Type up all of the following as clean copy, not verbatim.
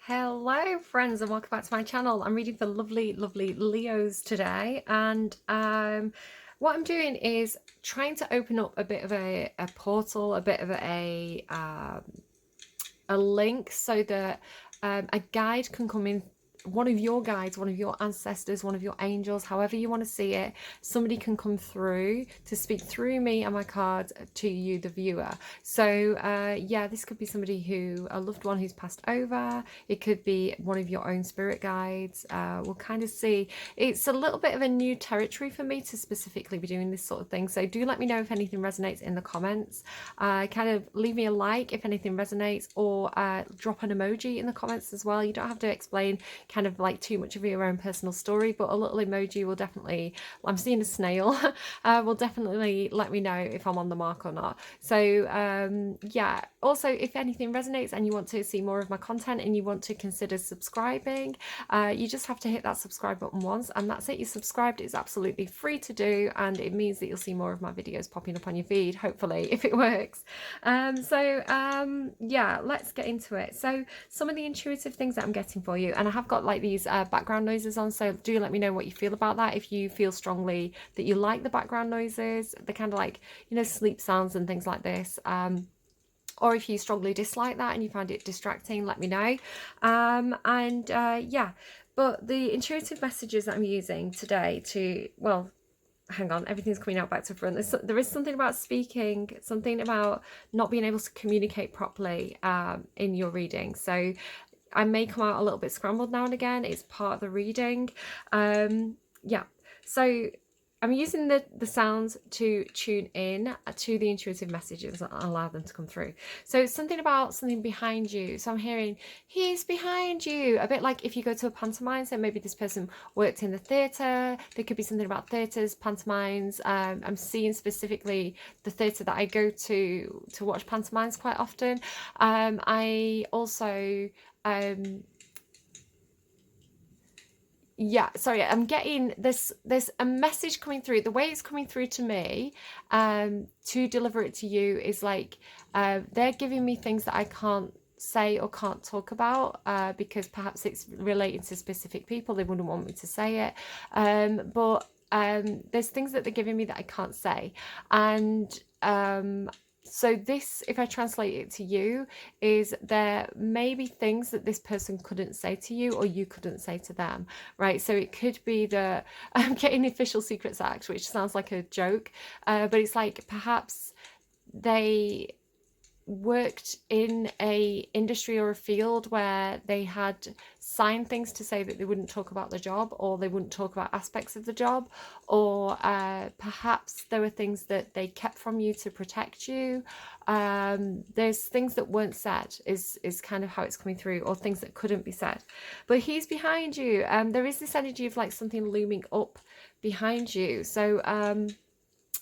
Hello friends and welcome back to my channel. I'm reading for lovely Leos today, and what I'm doing is trying to open up a bit of a portal, a bit of a link so that a guide can come in. One of your guides, one of your ancestors, one of your angels, however you want to see it, somebody can come through to speak through me and my cards to you, the viewer. So yeah, this could be somebody a loved one who's passed over. It could be one of your own spirit guides. We'll kind of see. It's a little bit of a new territory for me to specifically be doing this sort of thing. So do let me know if anything resonates in the comments. Kind of leave me a like if anything resonates, or drop an emoji in the comments as well. You don't have to explain kind of like too much of your own personal story, but a little emoji will definitely, I'm seeing a snail, will definitely let me know if I'm on the mark or not. So yeah, also if anything resonates and you want to see more of my content and you want to consider subscribing, you just have to hit that subscribe button once and that's it. You're subscribed. It's absolutely free to do, and it means that you'll see more of my videos popping up on your feed, hopefully, if it works. Yeah, let's get into it. So some of the intuitive things that I'm getting for you, and I have got like these background noises on, so do let me know what you feel about that. If you feel strongly that you like the background noises, the kind of like, you know, sleep sounds and things like this, or if you strongly dislike that and you find it distracting, let me know. Yeah, but the intuitive messages that I'm using today to, well, hang on, everything's coming out back to front. There is something about speaking, something about not being able to communicate properly in your reading. So I may come out a little bit scrambled now and again. It's part of the reading. Yeah, so I'm using the sounds to tune in to the intuitive messages and allow them to come through. So it's something about something behind you. So I'm hearing, he's behind you. A bit like if you go to a pantomime, so maybe this person worked in the theatre. There could be something about theatres, pantomimes. I'm seeing specifically the theatre that I go to watch pantomimes quite often. I also yeah, sorry, I'm getting this, there's a message coming through. The way it's coming through to me to deliver it to you is like they're giving me things that I can't say or can't talk about because perhaps it's relating to specific people. They wouldn't want me to say it, but there's things that they're giving me that I can't say. And so this, if I translate it to you, is there may be things that this person couldn't say to you or you couldn't say to them, right? So it could be that I'm getting Official Secrets Act, which sounds like a joke, but it's like perhaps they worked in a industry or a field where they had signed things to say that they wouldn't talk about the job, or they wouldn't talk about aspects of the job, or perhaps there were things that they kept from you to protect you. There's things that weren't said is kind of how it's coming through, or things that couldn't be said. But he's behind you. There is this energy of like something looming up behind you.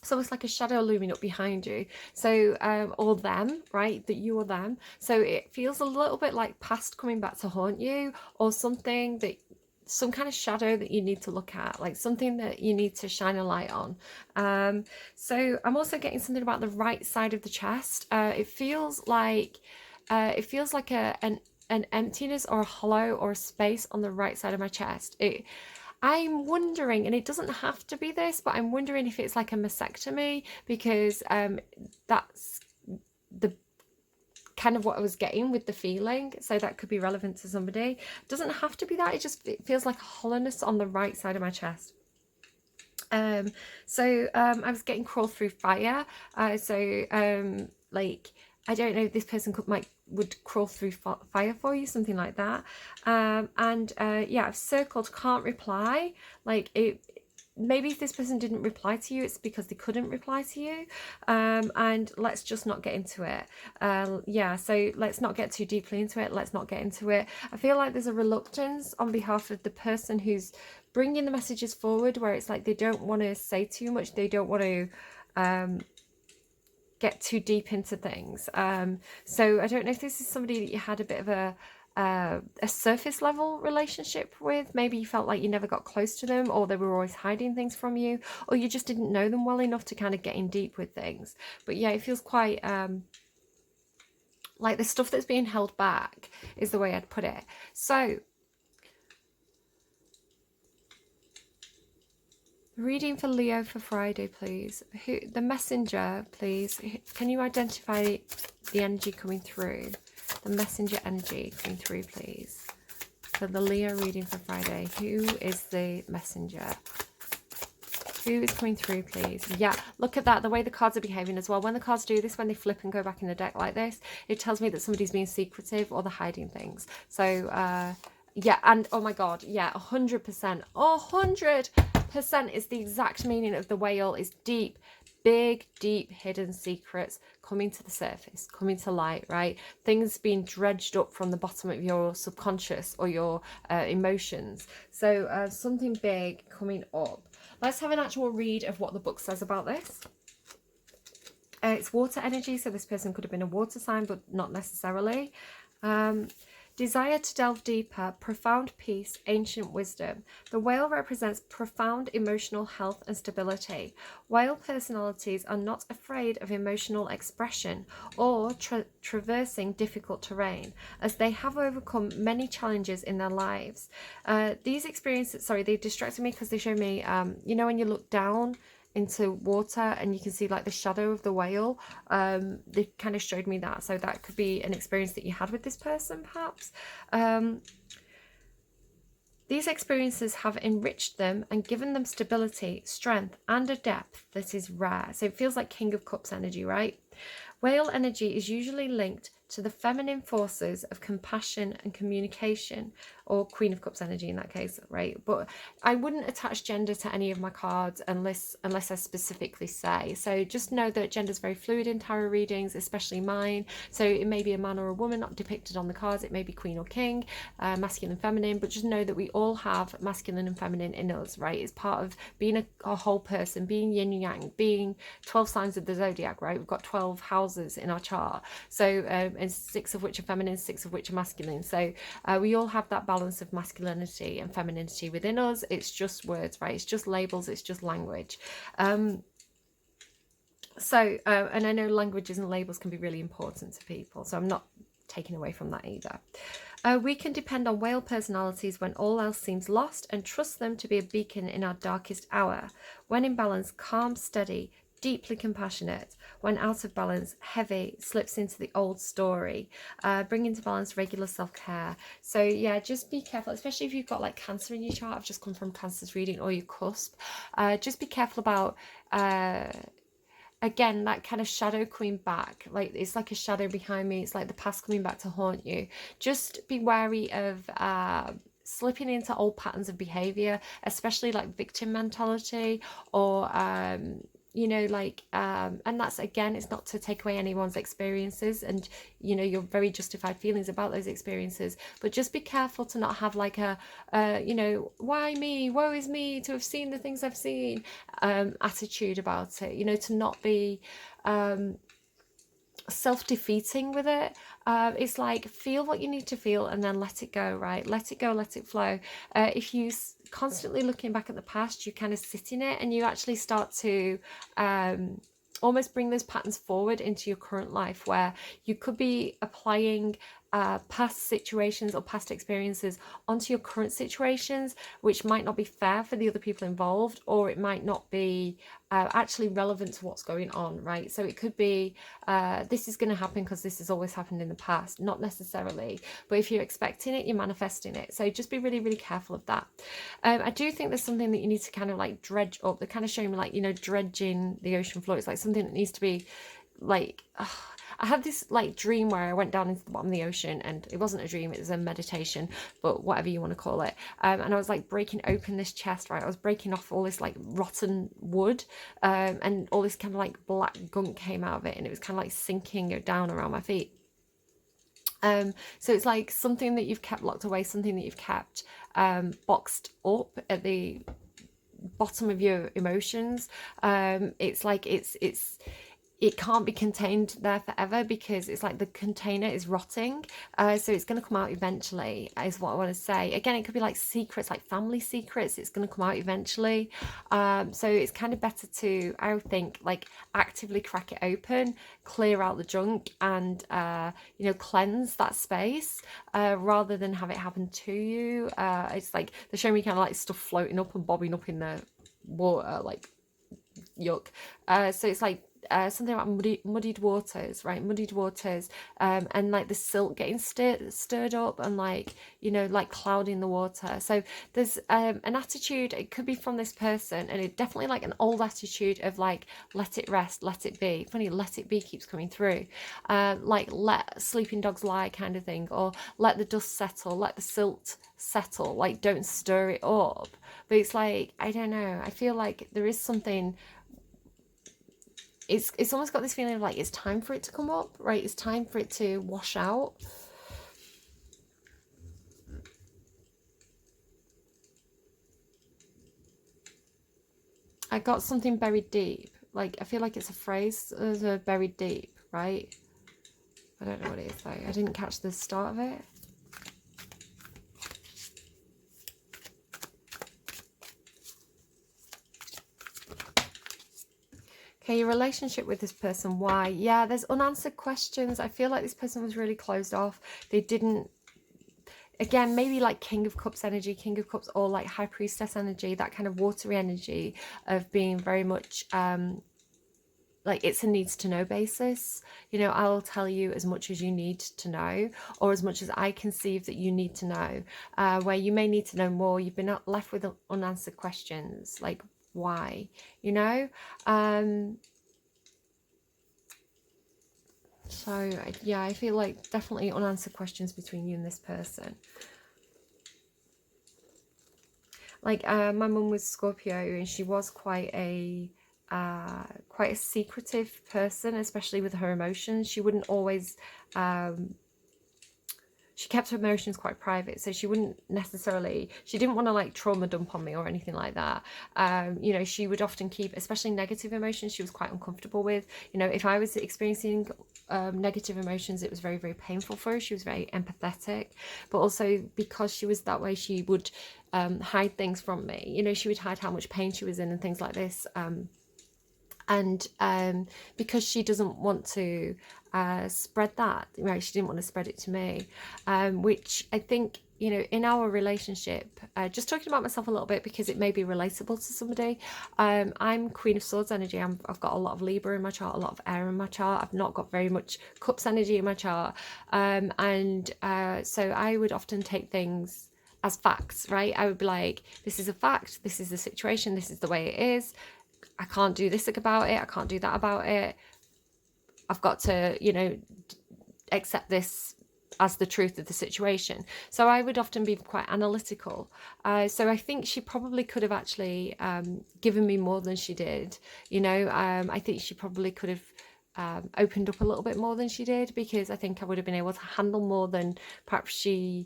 So it's like a shadow looming up behind you. So, or them, right? That you or them. So it feels a little bit like past coming back to haunt you, or something that, some kind of shadow that you need to look at, like something that you need to shine a light on. So I'm also getting something about the right side of the chest. It feels like an emptiness or a hollow or a space on the right side of my chest. I'm wondering, and it doesn't have to be this, but I'm wondering if it's like a mastectomy, because that's the kind of what I was getting with the feeling. So that could be relevant to somebody. It doesn't have to be that. It feels like a hollowness on the right side of my chest. I was getting crawl through fire. Like, I don't know, this person would crawl through fire for you, something like that. Yeah, I've circled can't reply. Like, maybe if this person didn't reply to you, it's because they couldn't reply to you. And let's just not get into it. Yeah, so let's not get too deeply into it. Let's not get into it. I feel like there's a reluctance on behalf of the person who's bringing the messages forward, where it's like they don't want to say too much. They don't want to get too deep into things. So I don't know if this is somebody that you had a bit of a surface level relationship with. Maybe you felt like you never got close to them, or they were always hiding things from you, or you just didn't know them well enough to kind of get in deep with things. But yeah, it feels quite like the stuff that's being held back is the way I'd put it. So reading for Leo for Friday, please. Who, the messenger, please. Can you identify the energy coming through? The messenger energy coming through, please. For the Leo reading for Friday, who is the messenger? Who is coming through, please? Yeah, look at that, the way the cards are behaving as well. When the cards do this, when they flip and go back in the deck like this, it tells me that somebody's being secretive or they're hiding things. So, yeah, and oh my God, yeah, 100%. 100% is the exact meaning of the whale. Is deep, big, deep, hidden secrets coming to the surface, coming to light, right? Things being dredged up from the bottom of your subconscious or your emotions. So something big coming up. Let's have an actual read of what the book says about this. It's water energy, so this person could have been a water sign, but not necessarily. Desire to delve deeper, profound peace, ancient wisdom. The whale represents profound emotional health and stability. Whale personalities are not afraid of emotional expression or traversing difficult terrain, as they have overcome many challenges in their lives. These experiences, sorry, they distracted me because they show me, you know, when you look down into water and you can see like the shadow of the whale, they kind of showed me that. So that could be an experience that you had with this person, perhaps. These experiences have enriched them and given them stability, strength, and a depth that is rare. So it feels like King of Cups energy, right? Whale energy is usually linked to the feminine forces of compassion and communication, or Queen of Cups energy in that case, right? But I wouldn't attach gender to any of my cards unless I specifically say. So just know that gender is very fluid in tarot readings, especially mine. So it may be a man or a woman not depicted on the cards. It may be Queen or King, masculine, feminine. But just know that we all have masculine and feminine in us, right? It's part of being a whole person, being yin and yang, being 12 signs of the zodiac, right? We've got 12 houses in our chart. So and 6 of which are feminine, 6 of which are masculine. So we all have that balance of masculinity and femininity within us. It's just words, right? It's just labels, it's just language. And I know languages and labels can be really important to people, so I'm not taking away from that either. We can depend on whale personalities when all else seems lost and trust them to be a beacon in our darkest hour. When in balance, calm, steady, deeply compassionate. When out of balance, heavy, slips into the old story. Bring into balance regular self-care. So yeah, just be careful, especially if you've got like Cancer in your chart. I've just come from Cancer's reading, or your cusp. Just be careful about again, that kind of shadow coming back. Like it's like a shadow behind me. It's like the past coming back to haunt you. Just be wary of slipping into old patterns of behavior, especially like victim mentality, or you know, like and that's, again, it's not to take away anyone's experiences and, you know, your very justified feelings about those experiences, but just be careful to not have like a you know, why me, woe is me, to have seen the things I've seen attitude about it, you know, to not be self-defeating with it. It's like, feel what you need to feel and then let it go, right? Let it go, let it flow. If you constantly looking back at the past, you kind of sit in it and you actually start to almost bring those patterns forward into your current life, where you could be applying past situations or past experiences onto your current situations, which might not be fair for the other people involved, or it might not be actually relevant to what's going on, right? So it could be this is going to happen because this has always happened in the past, not necessarily, but if you're expecting it, you're manifesting it. So just be really, really careful of that. I do think there's something that you need to kind of like dredge up. They're kind of showing me like, you know, dredging the ocean floor. It's like something that needs to be like I had this like dream where I went down into the bottom of the ocean, and it wasn't a dream, it was a meditation, but whatever you want to call it. And I was like breaking open this chest, right? I was breaking off all this like rotten wood, and all this kind of like black gunk came out of it, and it was kind of like sinking down around my feet. So it's like something that you've kept locked away, something that you've kept boxed up at the bottom of your emotions. It's like it's it can't be contained there forever, because it's like the container is rotting. So it's going to come out eventually, is what I want to say. Again, it could be like secrets, like family secrets. It's going to come out eventually. So it's kind of better to, I would think, like actively crack it open, clear out the junk, and you know, cleanse that space, rather than have it happen to you. It's like they're showing me kind of like stuff floating up and bobbing up in the water, like yuck. So it's like something about muddied waters, right? Muddied waters, and like the silt getting stirred up, and like, you know, like clouding the water. So there's an attitude, it could be from this person, and it definitely like an old attitude of like, let it rest, let it be. Funny, let it be keeps coming through. Like let sleeping dogs lie kind of thing, or let the dust settle, let the silt settle, like don't stir it up. But it's like, I don't know, I feel like there is something, it's almost got this feeling of like it's time for it to come up, right? It's time for it to wash out. I got something buried deep. Like, I feel like it's a phrase, buried deep, right? I don't know what it is though. I didn't catch the start of it. Okay, your relationship with this person, why? Yeah, there's unanswered questions. I feel like this person was really closed off. They didn't, again, maybe like King of Cups energy, King of Cups, or like High Priestess energy, that kind of watery energy of being very much like it's a needs to know basis. You know, I'll tell you as much as you need to know, or as much as I conceive that you need to know, where you may need to know more. You've been left with unanswered questions, like why, you know? So yeah, I feel like definitely unanswered questions between you and this person. Like my mum was Scorpio, and she was quite a secretive person, especially with her emotions. She wouldn't always she kept her emotions quite private, so she wouldn't necessarily, she didn't want to like trauma dump on me or anything like that. You know, she would often keep, especially negative emotions, she was quite uncomfortable with. You know, if I was experiencing negative emotions, it was very, very painful for her. She was very empathetic, but also because she was that way, she would hide things from me. You know, she would hide how much pain she was in and things like this. And because she doesn't want to spread that, right, she didn't want to spread it to me, which I think, you know, in our relationship, just talking about myself a little bit because it may be relatable to somebody. I'm Queen of Swords energy. I've got a lot of Libra in my chart, a lot of air in my chart. I've not got very much Cups energy in my chart, and so I would often take things as facts, right? I would be like, this is a fact, this is the situation, this is the way it is. I can't do this about it, I can't do that about it. I've got to, you know, accept this as the truth of the situation. So I would often be quite analytical. So I think she probably could have actually given me more than she did. You know, I think she probably could have opened up a little bit more than she did, because I think I would have been able to handle more than perhaps she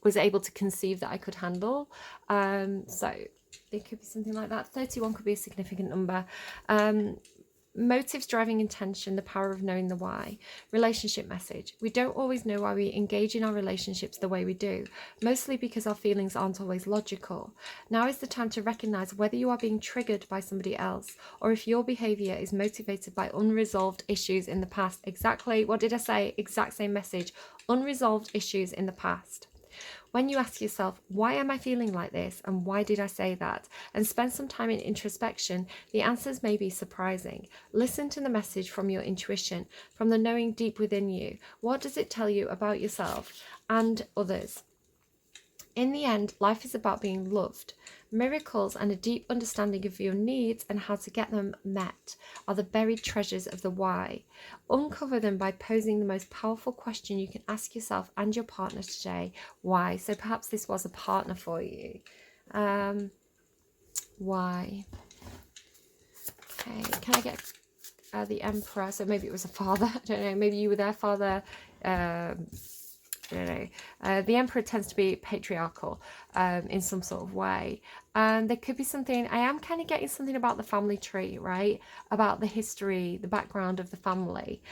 was able to conceive that I could handle. So it could be something like that. 31 could be a significant number. Motives, driving intention, the power of knowing the why. Relationship message. We don't always know why we engage in our relationships the way we do, mostly because our feelings aren't always logical. Now is the time to recognize whether you are being triggered by somebody else, or if your behavior is motivated by unresolved issues in the past. Exactly, what did I say? Exact same message. Unresolved issues in the past. When you ask yourself, why am I feeling like this, and why did I say that, and spend some time in introspection, the answers may be surprising. Listen to the message from your intuition, from the knowing deep within you. What does it tell you about yourself and others? In the end, life is about being loved. Miracles and a deep understanding of your needs and how to get them met are the buried treasures of the why. Uncover them by posing the most powerful question you can ask yourself and your partner today. Why? So perhaps this was a partner for you. Why? Okay, can I get the Emperor? So maybe it was a father. I don't know. Maybe you were their father. The Emperor tends to be patriarchal in some sort of way. And there could be something, I am kind of getting something about the family tree, right? About the history, the background of the family.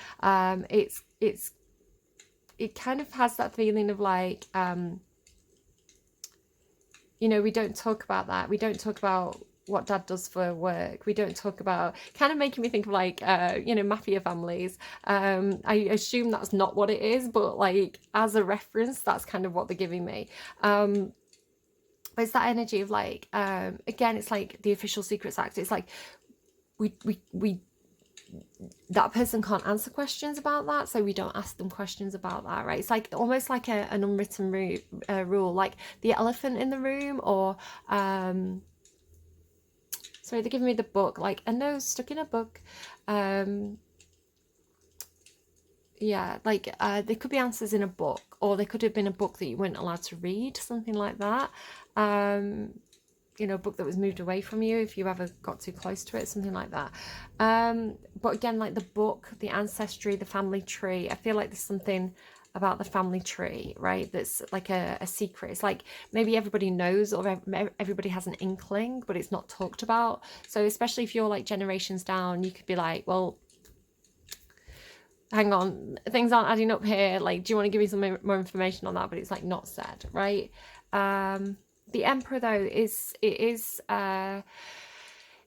It kind of has that feeling of like, you know, we don't talk about that. We don't talk about what dad does for work. We don't talk about, kind of making me think of like, you know, mafia families. I assume that's not what it is, but like as a reference, that's kind of what they're giving me. But it's that energy of like, again, it's like the Official Secrets Act. It's like we that person can't answer questions about that, so we don't ask them questions about that, right? It's like almost like an unwritten rule, like the elephant in the room, or sorry, they're giving me the book, like a nose stuck in a book. Yeah, like there could be answers in a book, or there could have been a book that you weren't allowed to read, something like that. You know, a book that was moved away from you if you ever got too close to it, something like that. But again, like the book, the ancestry, the family tree, I feel like there's something about the family tree, right? That's like a secret. It's like maybe everybody knows, or everybody has an inkling, but it's not talked about. So especially if you're like generations down, you could be like, well, hang on, things aren't adding up here. Like, do you want to give me some more information on that? But it's like not said, right? The Emperor, though,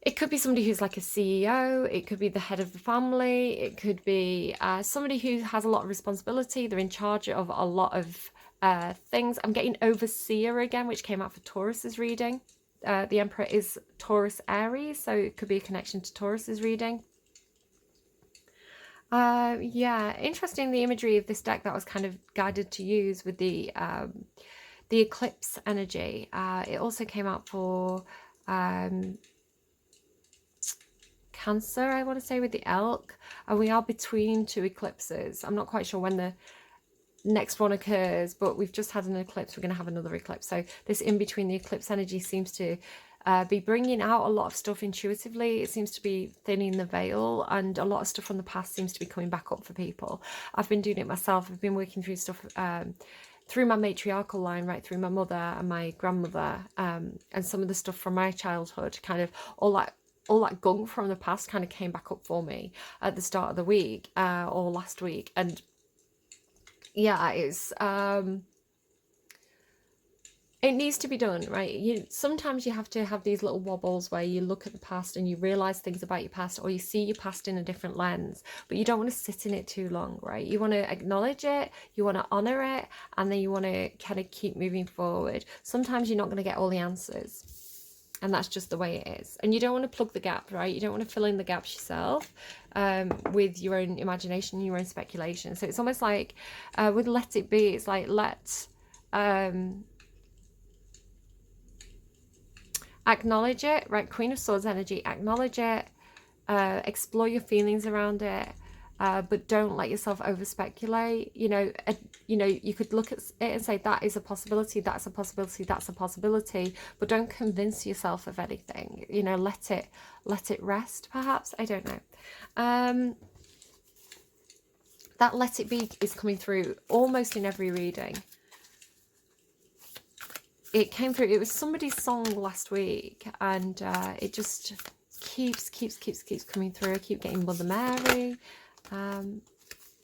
it could be somebody who's like a CEO, it could be the head of the family, it could be somebody who has a lot of responsibility, they're in charge of a lot of things. I'm getting overseer again, which came out for Taurus's reading. The Emperor is Taurus Aries, so it could be a connection to Taurus's reading. Yeah, interesting, the imagery of this deck that was kind of guided to use with the eclipse energy. It also came out for Cancer, I want to say, with the elk, and we are between two eclipses. I'm not quite sure when the next one occurs, but we've just had an eclipse, we're going to have another eclipse, so this in between the eclipse energy seems to be bringing out a lot of stuff intuitively. It seems to be thinning the veil, and a lot of stuff from the past seems to be coming back up for people. I've been doing it myself. I've been working through stuff through my matriarchal line, right through my mother and my grandmother, and some of the stuff from my childhood, kind of all that gunk from the past kind of came back up for me at the start of the week, or last week. And yeah, it needs to be done, right? Sometimes you have to have these little wobbles where you look at the past and you realize things about your past, or you see your past in a different lens, but you don't want to sit in it too long, right? You want to acknowledge it, you want to honor it, and then you want to kind of keep moving forward. Sometimes you're not going to get all the answers, and that's just the way it is. And you don't want to plug the gap, right? You don't want to fill in the gaps yourself with your own imagination, your own speculation. So it's almost like with Let It Be, it's like acknowledge it, right? Queen of Swords energy, acknowledge it, explore your feelings around it, but don't let yourself over speculate. You know, you could look at it and say that is a possibility, that's a possibility, that's a possibility, but don't convince yourself of anything. You know, let it rest, perhaps. I don't know. That Let It Be is coming through almost in every reading. It came through, it was somebody's song last week, and it just keeps coming through. I keep getting Mother Mary.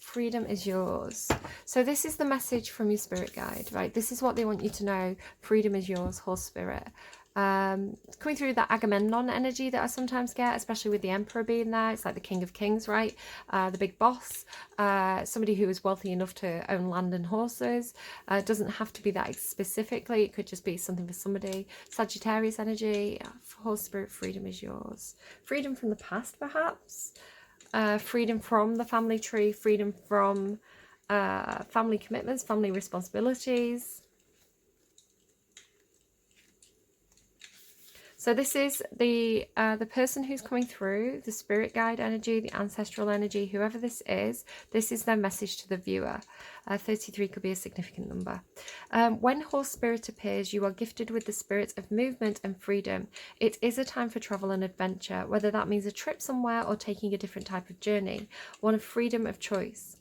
Freedom is yours. So this is the message from your spirit guide, right? This is what they want you to know. Freedom is yours, horse spirit. Coming through that Agamemnon energy that I sometimes get, especially with the Emperor being there. It's like the King of Kings, right? The big boss, somebody who is wealthy enough to own land and horses. It doesn't have to be that specifically, it could just be something for somebody. Sagittarius energy, horse spirit, freedom is yours. Freedom from the past, perhaps. Freedom from the family tree, freedom from family commitments, family responsibilities. So this is the person who's coming through, the spirit guide energy, the ancestral energy, whoever this is their message to the viewer. 33 could be a significant number. When horse spirit appears, you are gifted with the spirit of movement and freedom. It is a time for travel and adventure, whether that means a trip somewhere or taking a different type of journey, one of freedom of choice.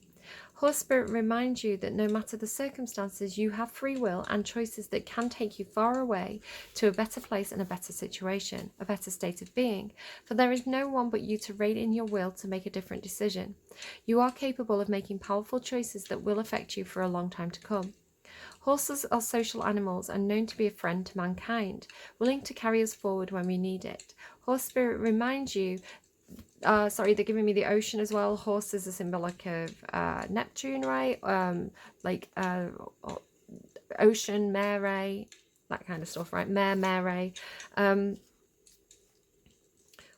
Horse Spirit reminds you that no matter the circumstances, you have free will and choices that can take you far away to a better place and a better situation, a better state of being. For there is no one but you to rein in your will to make a different decision. You are capable of making powerful choices that will affect you for a long time to come. Horses are social animals and known to be a friend to mankind, willing to carry us forward when we need it. Horse Spirit reminds you they're giving me the ocean as well. Horse is a symbolic of Neptune, right? Ocean, mare, that kind of stuff, right? Mare.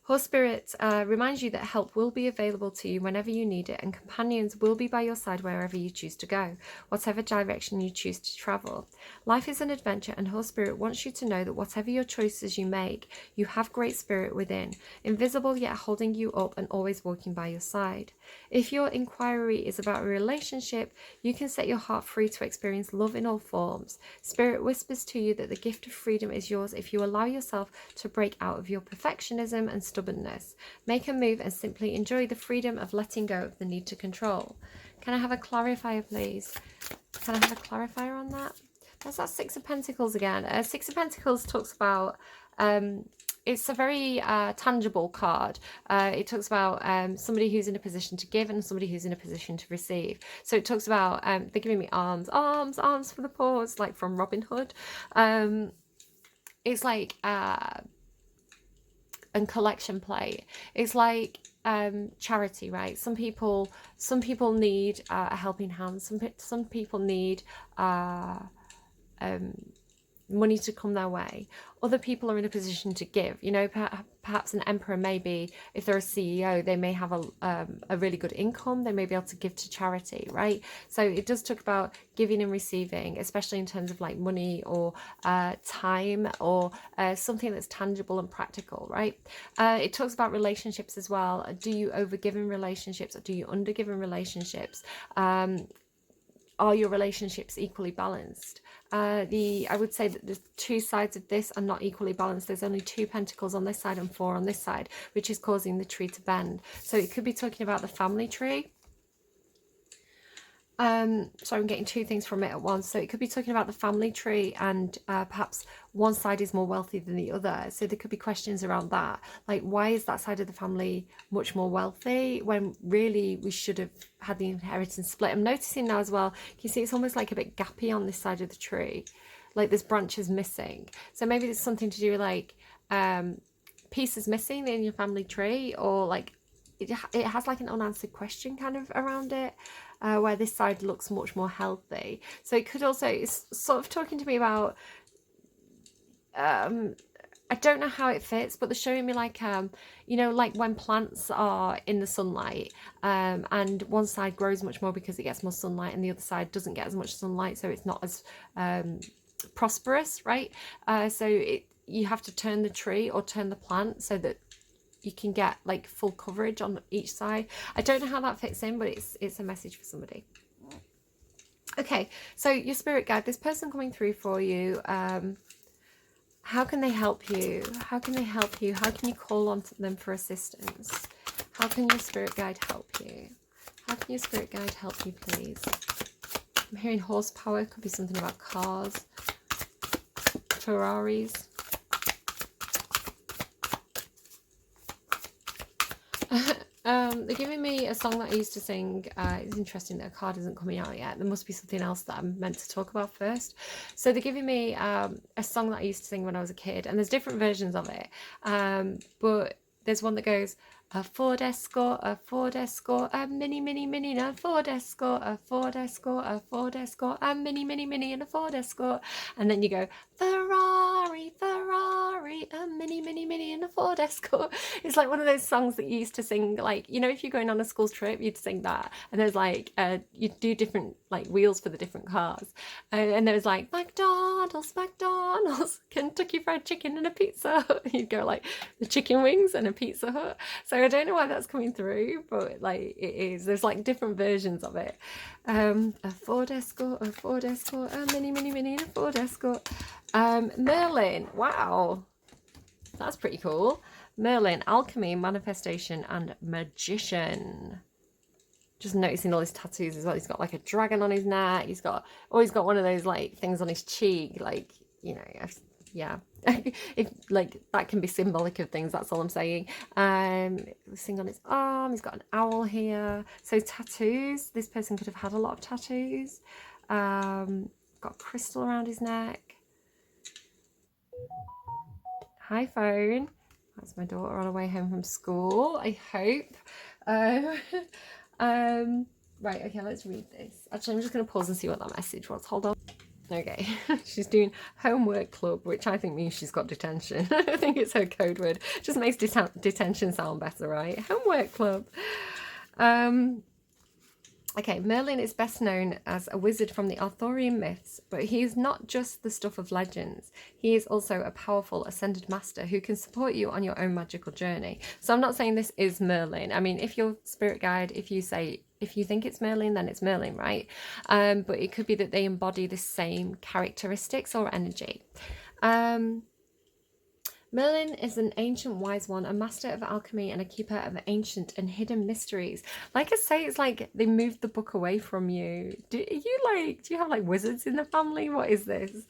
Horse Spirit reminds you that help will be available to you whenever you need it, and companions will be by your side wherever you choose to go, whatever direction you choose to travel. Life is an adventure, and Horse Spirit wants you to know that whatever your choices you make, you have great spirit within, invisible yet holding you up and always walking by your side. If your inquiry is about a relationship, you can set your heart free to experience love in all forms. Spirit whispers to you that the gift of freedom is yours if you allow yourself to break out of your perfectionism and stubbornness. Make a move and simply enjoy the freedom of letting go of the need to control. Can I have a clarifier, please? Can I have a clarifier on that? That's that Six of Pentacles again. Six of Pentacles talks about... it's a very tangible card. It talks about somebody who's in a position to give and somebody who's in a position to receive. So it talks about, they're giving me arms for the poor. It's like from Robin Hood. It's like... and collection plate. It's like charity, right? Some people need a helping hand. Some people need money to come their way. Other people are in a position to give. You know, perhaps an emperor, maybe if they're a CEO, they may have a really good income. They may be able to give to charity, right? So it does talk about giving and receiving, especially in terms of like money or time or something that's tangible and practical, right? It talks about relationships as well. Do you overgive in relationships or do you undergive in relationships? Are your relationships equally balanced? I would say that the two sides of this are not equally balanced. There's only 2 pentacles on this side and 4 on this side, which is causing the tree to bend. So it could be talking about the family tree. So I'm getting 2 things from it at once. So it could be talking about the family tree, and perhaps one side is more wealthy than the other. So there could be questions around that. Like, why is that side of the family much more wealthy when really we should have had the inheritance split? I'm noticing now as well, you see it's almost like a bit gappy on this side of the tree. Like this branch is missing. So maybe there's something to do with like pieces missing in your family tree, or like it has like an unanswered question kind of around it. Where this side looks much more healthy. So it could also, it's sort of talking to me about, I don't know how it fits, but they're showing me like, you know, like when plants are in the sunlight, and one side grows much more because it gets more sunlight and the other side doesn't get as much sunlight, so it's not as prosperous, right? So you have to turn the tree or turn the plant so that you can get like full coverage on each side. I don't know how that fits in, but it's a message for somebody. Okay, so your spirit guide, this person coming through for you, how can they help you? How can they help you? How can you call on them for assistance? How can your spirit guide help you? How can your spirit guide help you, please? I'm hearing horsepower. Could be something about cars, Ferraris. They're giving me a song that I used to sing. It's interesting that a card isn't coming out yet. There must be something else that I'm meant to talk about first. So they're giving me a song that I used to sing when I was a kid, and there's different versions of it. But there's one that goes, a Ford Escort, a Ford Escort, a mini, mini, mini, and a Ford Escort, a Ford Escort, a Ford Escort, a mini, mini, mini, and a Ford Escort. And then you go, Ferrari, Ferrari, a mini, mini, mini, and a Ford Escort. It's like one of those songs that you used to sing, like, you know, if you're going on a school trip, you'd sing that. And there's like, you'd do different, like, wheels for the different cars. And there was like, McDonald's, McDonald's, Kentucky Fried Chicken and a Pizza Hut. You'd go like, the chicken wings and a Pizza Hut. So I don't know why that's coming through, but like it is. There's like different versions of it. A Ford Escort, a Ford Escort, a mini, mini, mini, and a Ford Escort. Merlin, wow, that's pretty cool. Merlin, alchemy, manifestation, and magician. Just noticing all his tattoos as well. He's got like a dragon on his neck. He's got one of those like things on his cheek. Like, you know, yeah. If like that can be symbolic of things, that's all I'm saying. Thing on his arm. He's got an owl here. So tattoos. This person could have had a lot of tattoos. Got a crystal around his neck. Hi, phone. That's my daughter on her way home from school, I hope. Right, okay, let's read this. Actually, I'm just going to pause and see what that message was. Hold on. Okay, she's doing homework club, which I think means she's got detention. I think it's her code word. Just makes detention sound better, right? Homework club. Okay, Merlin is best known as a wizard from the Arthurian myths, but he is not just the stuff of legends. He is also a powerful ascended master who can support you on your own magical journey. So I'm not saying this is Merlin. I mean, if your spirit guide, if you think it's Merlin, then it's Merlin, right? But it could be that they embody the same characteristics or energy. Merlin is an ancient wise one, a master of alchemy and a keeper of ancient and hidden mysteries. Like I say, it's like they moved the book away from you. Do you have like wizards in the family? What is this?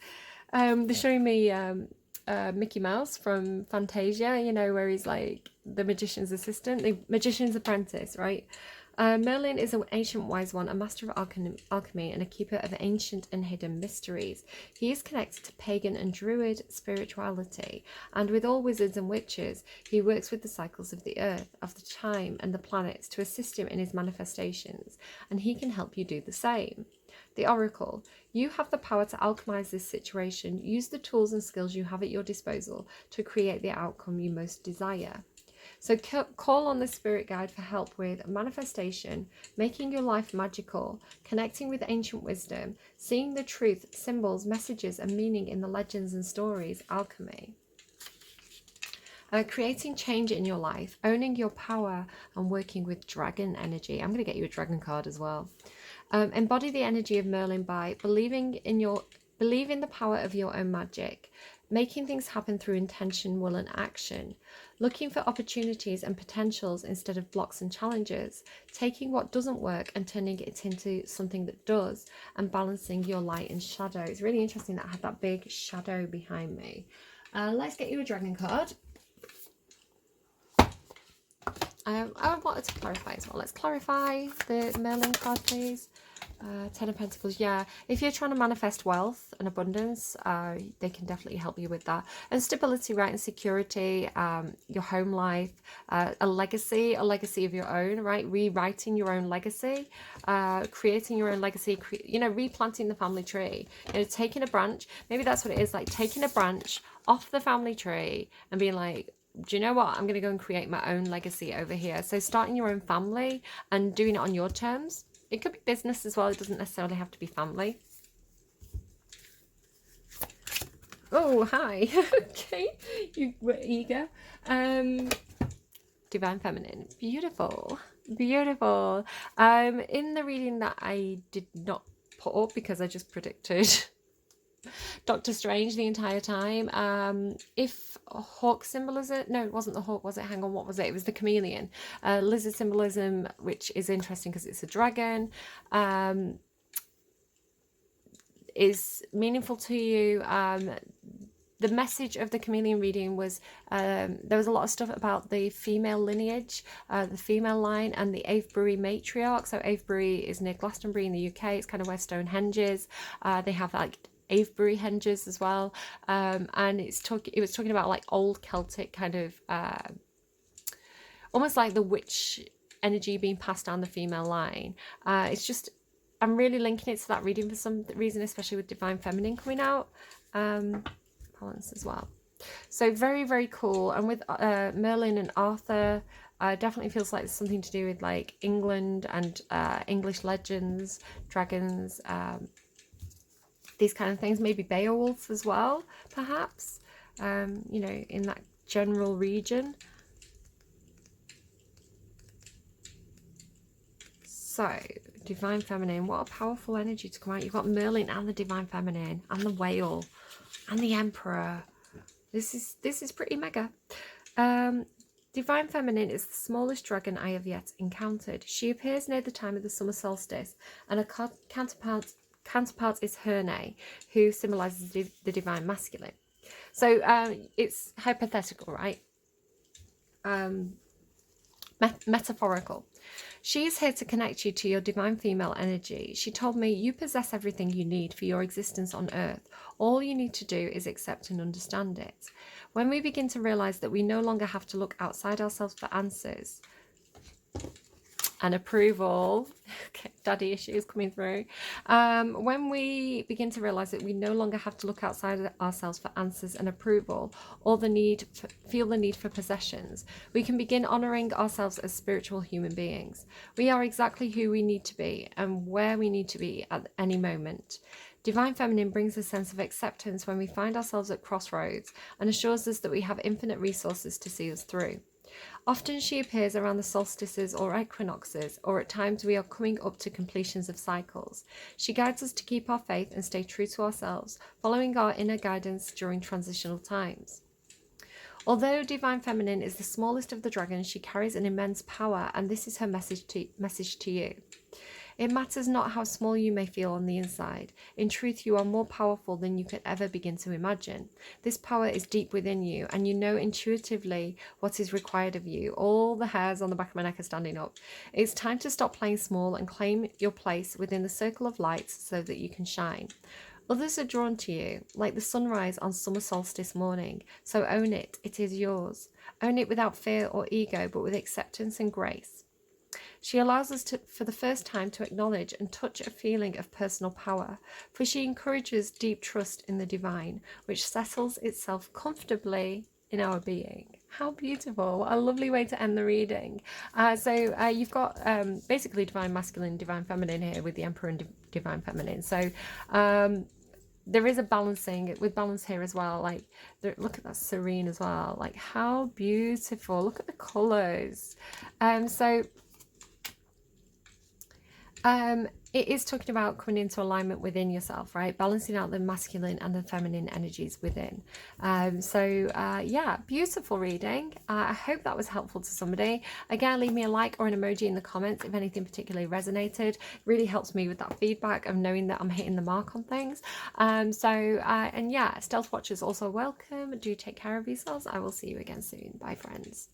They're showing me Mickey Mouse from Fantasia, you know, where he's like the magician's assistant, the magician's apprentice, right? Merlin is an ancient wise one, a master of alchemy and a keeper of ancient and hidden mysteries. He is connected to pagan and druid spirituality, and with all wizards and witches, he works with the cycles of the earth, of the time and the planets to assist him in his manifestations, and he can help you do the same. The Oracle. You have the power to alchemize this situation. Use the tools and skills you have at your disposal to create the outcome you most desire. So call on the spirit guide for help with manifestation, making your life magical, connecting with ancient wisdom, seeing the truth, symbols, messages and meaning in the legends and stories, alchemy. Creating change in your life, owning your power and working with dragon energy. I'm going to get you a dragon card as well. Embody the energy of Merlin by believe in the power of your own magic, making things happen through intention, will and action, looking for opportunities and potentials instead of blocks and challenges, taking what doesn't work and turning it into something that does, and balancing your light and shadow. It's really interesting that I have that big shadow behind me. Let's get you a dragon card. I wanted to clarify as well. Let's clarify the Merlin card, please. Ten of Pentacles, yeah. If you're trying to manifest wealth and abundance, they can definitely help you with that. And stability, right, and security, your home life, a legacy of your own, right? Rewriting your own legacy, creating your own legacy, replanting the family tree. Taking a branch, maybe that's what it is, like taking a branch off the family tree and being like, do you know what? I'm going to go and create my own legacy over here. So starting your own family and doing it on your terms. It could be business as well. It doesn't necessarily have to be family. Oh, hi. Okay. You were eager. Divine Feminine. Beautiful. Beautiful. In the reading that I did not put up because I just predicted Doctor Strange the entire time. If hawk symbolism, no, it wasn't the hawk, was it? Hang on, what was it? It was the chameleon. Lizard symbolism, which is interesting because it's a dragon, is meaningful to you. The message of the chameleon reading was there was a lot of stuff about the female lineage, the female line, and the Avebury matriarch. So Avebury is near Glastonbury in the UK. It's kind of where Stonehenge is. They have like Avebury henges as well, and it was talking about like old Celtic kind of almost like the witch energy being passed down the female line. It's just, I'm really linking it to that reading for some reason, especially with Divine Feminine coming out, balance as well. So very, very cool. And with Merlin and Arthur, definitely feels like it's something to do with like England and English legends, dragons, these kind of things, maybe Beowulf as well, perhaps, in that general region. So, Divine Feminine, what a powerful energy to come out. You've got Merlin and the Divine Feminine and the Whale and the Emperor. This is pretty mega. Divine Feminine is the smallest dragon I have yet encountered. She appears near the time of the summer solstice, and her counterpart is Herne, who symbolises the Divine Masculine. So it's hypothetical, right? Metaphorical. She is here to connect you to your divine female energy. She told me, you possess everything you need for your existence on earth. All you need to do is accept and understand it. When we begin to realize that we no longer have to look outside ourselves for answers and approval, okay, daddy issues coming through. When we begin to realize that we no longer have to look outside ourselves for answers and approval, or feel the need for possessions, we can begin honoring ourselves as spiritual human beings. We are exactly who we need to be and where we need to be at any moment. Divine Feminine brings a sense of acceptance when we find ourselves at crossroads and assures us that we have infinite resources to see us through. Often she appears around the solstices or equinoxes, or at times we are coming up to completions of cycles. She guides us to keep our faith and stay true to ourselves, following our inner guidance during transitional times. Although Divine Feminine is the smallest of the dragons, she carries an immense power, and this is her message to you. It matters not how small you may feel on the inside. In truth, you are more powerful than you could ever begin to imagine. This power is deep within you, and you know intuitively what is required of you. All the hairs on the back of my neck are standing up. It's time to stop playing small and claim your place within the circle of light so that you can shine. Others are drawn to you, like the sunrise on summer solstice morning. So own it. It is yours. Own it without fear or ego, but with acceptance and grace. She allows us to, for the first time, to acknowledge and touch a feeling of personal power, for she encourages deep trust in the divine, which settles itself comfortably in our being. How beautiful. What a lovely way to end the reading. You've got basically Divine Masculine, Divine Feminine here with the Emperor and Divine Feminine. So there is a balancing with balance here as well. Like, look at that serene as well. Like, how beautiful. Look at the colours. It is talking about coming into alignment within yourself, right? Balancing out the masculine and the feminine energies within. Yeah, beautiful reading. I hope that was helpful to somebody. Again, leave me a like or an emoji in the comments if anything particularly resonated. It really helps me with that feedback of knowing that I'm hitting the mark on things. And yeah, stealth watchers also welcome. Do take care of yourselves. I will see you again soon. Bye, friends.